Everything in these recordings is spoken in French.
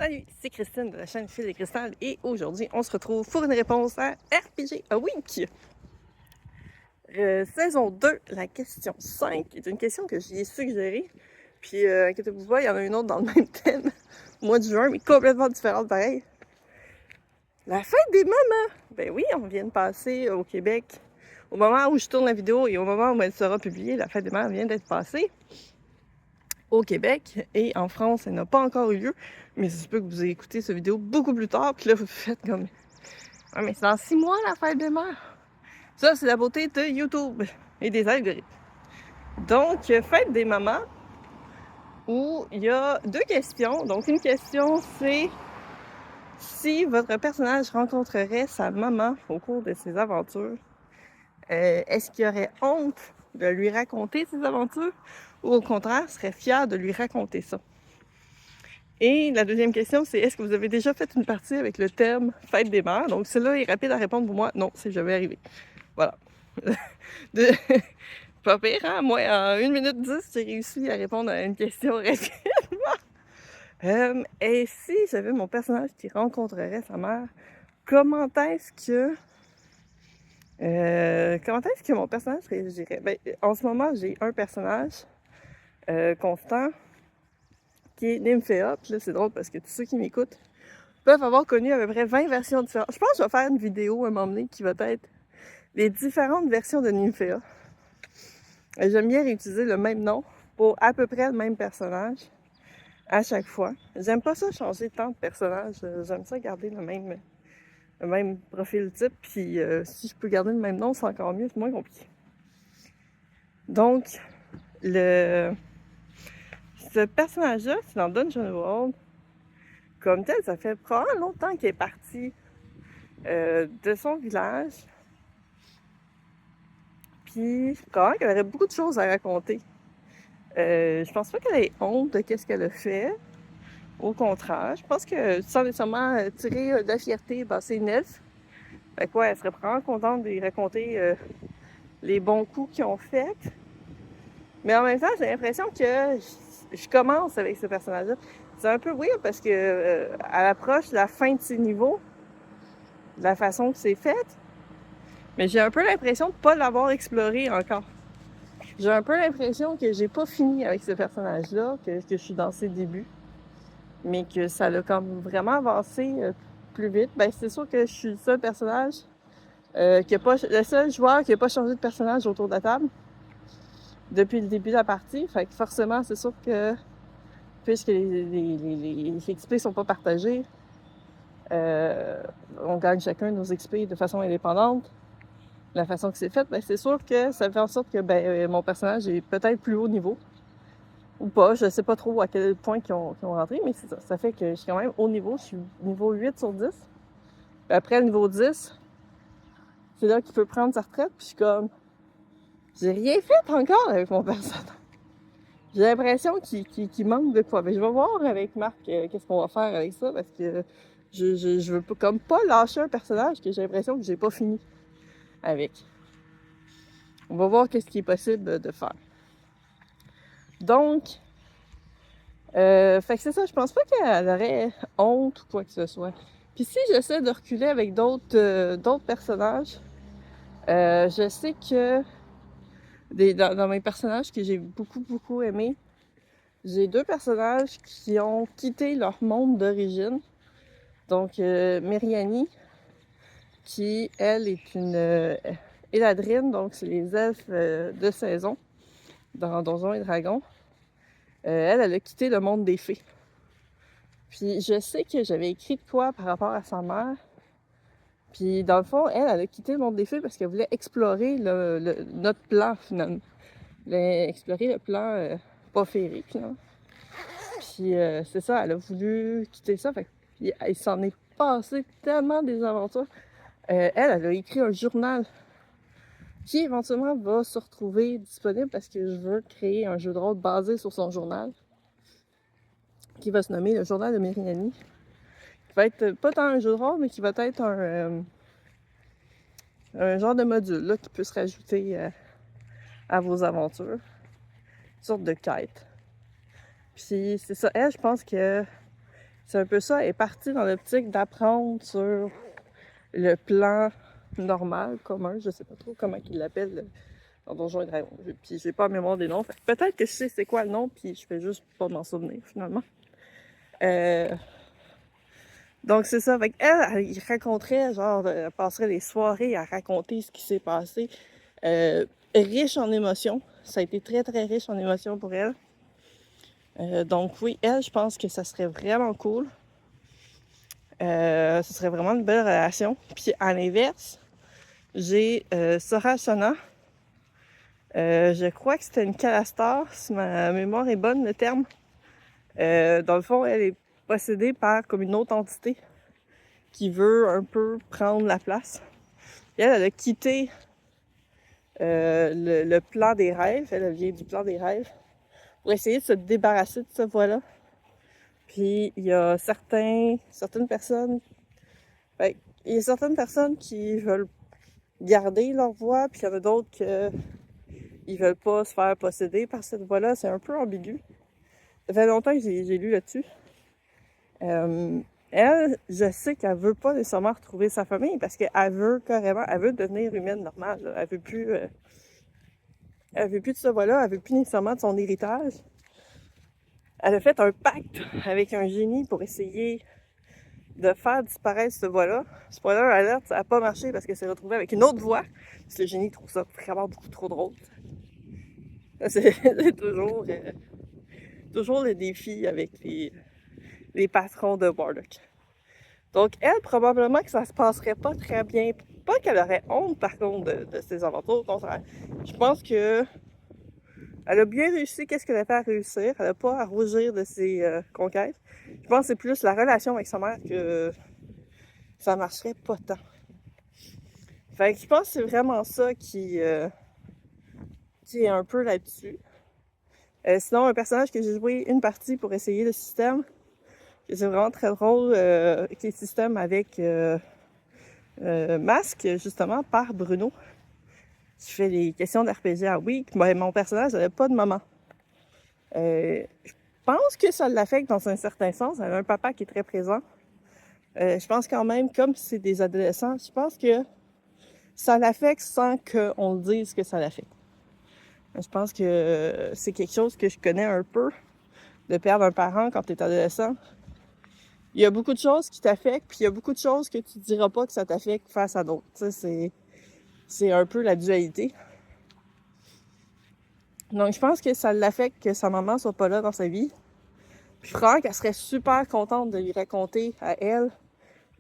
Salut, c'est Christine de la chaîne Fil et Cristal et aujourd'hui, on se retrouve pour une réponse à RPG A Week. Saison 2, la question 5 est une question que j'y ai suggérée. Puis, inquiétez-vous pas, il y en a une autre dans le même thème, au mois de juin, mais complètement différente pareil. La fête des mamans! Ben oui, on vient de passer au Québec. Au moment où je tourne la vidéo et au moment où elle sera publiée, la fête des mamans vient d'être passée au Québec et en France, elle n'a pas encore eu lieu. Mais c'est peut que vous avez écouté cette vidéo beaucoup plus tard, puis là, vous faites comme... Ah, mais c'est dans 6 mois, la fête des mères! Ça, c'est la beauté de YouTube et des algorithmes. Donc, fête des mamans, où il y a 2 questions. Donc, une question, c'est si votre personnage rencontrerait sa maman au cours de ses aventures, est-ce qu'il aurait honte de lui raconter ses aventures ou au contraire serait fier de lui raconter ça? Et la deuxième question, c'est est-ce que vous avez déjà fait une partie avec le terme fête des mères? Donc, celle-là est rapide à répondre pour moi. Non, c'est jamais arrivé. Voilà. Pas pire, hein? Moi, en 1 minute 10, j'ai réussi à répondre à une question rapidement. Et si j'avais mon personnage qui rencontrerait sa mère, comment est-ce que mon personnage réagirait? Ben, en ce moment, j'ai un personnage constant qui est Nymphéa. Puis là, c'est drôle parce que tous ceux qui m'écoutent peuvent avoir connu à peu près 20 versions différentes. Je pense que je vais faire une vidéo à un moment donné qui va être les différentes versions de Nymphéa. J'aime bien réutiliser le même nom pour à peu près le même personnage à chaque fois. J'aime pas ça changer tant de personnages. J'aime ça garder le même profil type. Puis si je peux garder le même nom, c'est encore mieux, c'est moins compliqué. Donc, ce personnage-là, c'est dans Dungeon World. Comme tel, ça fait probablement longtemps qu'il est parti de son village. Puis, probablement qu'elle aurait beaucoup de choses à raconter. Je pense pas qu'elle ait honte de ce qu'elle a fait. Au contraire, je pense que sans nécessairement tirer de la fierté, ben, c'est une elfe. Fait quoi, elle serait probablement contente de lui raconter les bons coups qu'ils ont faits. Mais en même temps, j'ai l'impression que je commence avec ce personnage-là. C'est un peu weird parce que à l'approche de la fin de ses niveaux, de la façon que c'est fait, mais j'ai un peu l'impression de pas l'avoir exploré encore. J'ai un peu l'impression que j'ai pas fini avec ce personnage-là, que je suis dans ses débuts, mais que ça l'a comme vraiment avancé plus vite. Ben c'est sûr que je suis le seul personnage le seul joueur qui n'a pas changé de personnage autour de la table depuis le début de la partie. Fait que forcément, c'est sûr que puisque les XP sont pas partagés, on gagne chacun nos XP de façon indépendante. La façon que c'est fait, ben c'est sûr que ça fait en sorte que mon personnage est peut-être plus haut niveau. Ou pas, je sais pas trop à quel point ils ont rentré, mais c'est ça. Ça fait que je suis quand même haut niveau, je suis niveau 8 sur 10. Puis après le niveau 10, c'est là qu'il peut prendre sa retraite, puis je suis comme... J'ai rien fait encore avec mon personnage. J'ai l'impression qu'il manque de quoi. Mais je vais voir avec Marc qu'est-ce qu'on va faire avec ça, parce que je veux comme pas lâcher un personnage que j'ai l'impression que j'ai pas fini avec. On va voir qu'est-ce qui est possible de faire. Donc, fait que c'est ça, je pense pas qu'elle aurait honte ou quoi que ce soit. Puis si j'essaie de reculer avec d'autres personnages, je sais que dans mes personnages que j'ai beaucoup aimé, j'ai 2 personnages qui ont quitté leur monde d'origine. Donc, Mériani, qui, elle, est une Eladrine, donc c'est les elfes de saison dans Donjons et Dragons. Elle a quitté le monde des fées. Puis je sais que j'avais écrit de quoi par rapport à sa mère. Puis dans le fond, elle a quitté le monde des fées parce qu'elle voulait explorer notre plan, finalement. Elle voulait explorer le plan pas féerique, là. Puis c'est ça, elle a voulu quitter ça. Fait puis il s'en est passé tellement des aventures. Elle a écrit un journal qui éventuellement va se retrouver disponible parce que je veux créer un jeu de rôle basé sur son journal qui va se nommer le journal de Mériani. Qui va être pas tant un jeu de rôle, mais qui va être un genre de module là, qui peut se rajouter à vos aventures. Une sorte de quête. Puis c'est ça, elle, je pense que C'est un peu ça, elle est partie dans l'optique d'apprendre sur le plan normal, commun, je sais pas trop comment ils l'appellent dans Donjons et Dragons. Puis j'ai pas en mémoire des noms. Peut-être que je sais c'est quoi le nom, puis je fais juste pas m'en souvenir finalement. Donc c'est ça, avec elle, il raconterait, genre, elle passerait des soirées à raconter ce qui s'est passé. Riche en émotions. Ça a été très très riche en émotions pour elle. Donc oui, elle, je pense que ça serait vraiment cool. Ce serait vraiment une belle relation. Puis à l'inverse, j'ai Sora Shana. Je crois que c'était une Calastar, si ma mémoire est bonne, le terme. Dans le fond, elle est possédée par comme une autre entité qui veut un peu prendre la place. Et elle a quitté le plan des rêves. Elle vient du plan des rêves pour essayer de se débarrasser de cette voie-là. Puis il y a certaines personnes, il y a certaines personnes qui veulent garder leur voix, puis il y en a d'autres qui veulent pas se faire posséder par cette voie-là. C'est un peu ambigu. Ça fait longtemps que j'ai lu là-dessus. Elle, je sais qu'elle veut pas nécessairement retrouver sa famille parce qu'elle veut carrément, elle veut devenir humaine normale. Là. Elle veut plus de ce voie-là, elle veut plus nécessairement de son héritage. Elle a fait un pacte avec un génie pour essayer de faire disparaître cette voie-là. Spoiler alert, ça n'a pas marché parce qu'elle s'est retrouvée avec une autre voie. Parce que le génie trouve ça vraiment beaucoup trop drôle. C'est toujours le défi avec les patrons de Bardock. Donc elle, probablement que ça se passerait pas très bien. Pas qu'elle aurait honte par contre de ses aventures, au contraire. Je pense que elle a bien réussi qu'est-ce qu'elle a fait à réussir. Elle n'a pas à rougir de ses conquêtes. Je pense que c'est plus la relation avec sa mère que ça marcherait pas tant. Fait que je pense que c'est vraiment ça qui est un peu là-dessus. Sinon, un personnage que j'ai joué une partie pour essayer le système, que c'est vraiment très drôle, qui est le système avec Masque, justement, par Bruno, qui fait des questions d'RPG à Week. Mon personnage n'avait pas de maman. Je pense que ça l'affecte dans un certain sens. Elle a un papa qui est très présent. Je pense quand même, comme c'est des adolescents, je pense que ça l'affecte sans qu'on le dise que ça l'affecte. Je pense que c'est quelque chose que je connais un peu, de perdre un parent quand tu es adolescent. Il y a beaucoup de choses qui t'affectent, puis il y a beaucoup de choses que tu ne diras pas que ça t'affecte face à d'autres. Tu sais, c'est un peu la dualité. Donc, je pense que ça l'affecte que sa maman soit pas là dans sa vie. Puis, Franck, elle serait super contente de lui raconter à elle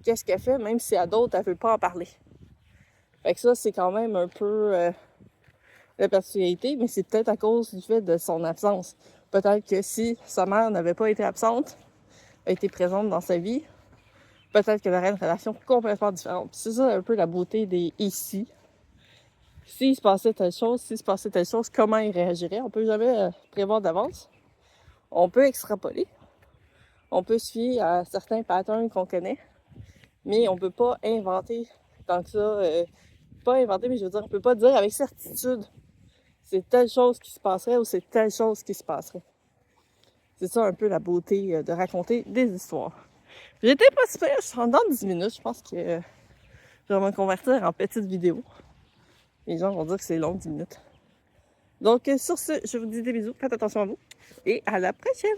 qu'est-ce qu'elle fait, même si à d'autres, elle veut pas en parler. Fait que ça, c'est quand même un peu la particularité, mais c'est peut-être à cause du fait de son absence. Peut-être que si sa mère n'avait pas été absente, elle était présente dans sa vie, peut-être qu'elle aurait une relation complètement différente. Puis c'est ça un peu la beauté des ici. S'il se passait telle chose, comment il réagirait? On peut jamais prévoir d'avance. On peut extrapoler. On peut se fier à certains patterns qu'on connaît, mais on peut pas inventer tant que ça. Pas inventer, mais je veux dire, on peut pas dire avec certitude c'est telle chose qui se passerait ou c'est telle chose qui se passerait. C'est ça un peu la beauté de raconter des histoires. J'étais pas super, je suis dans 10 minutes, je pense que je vais me convertir en petite vidéo. Les gens vont dire que c'est long, 10 minutes. Donc sur ce, je vous dis des bisous, faites attention à vous et à la prochaine!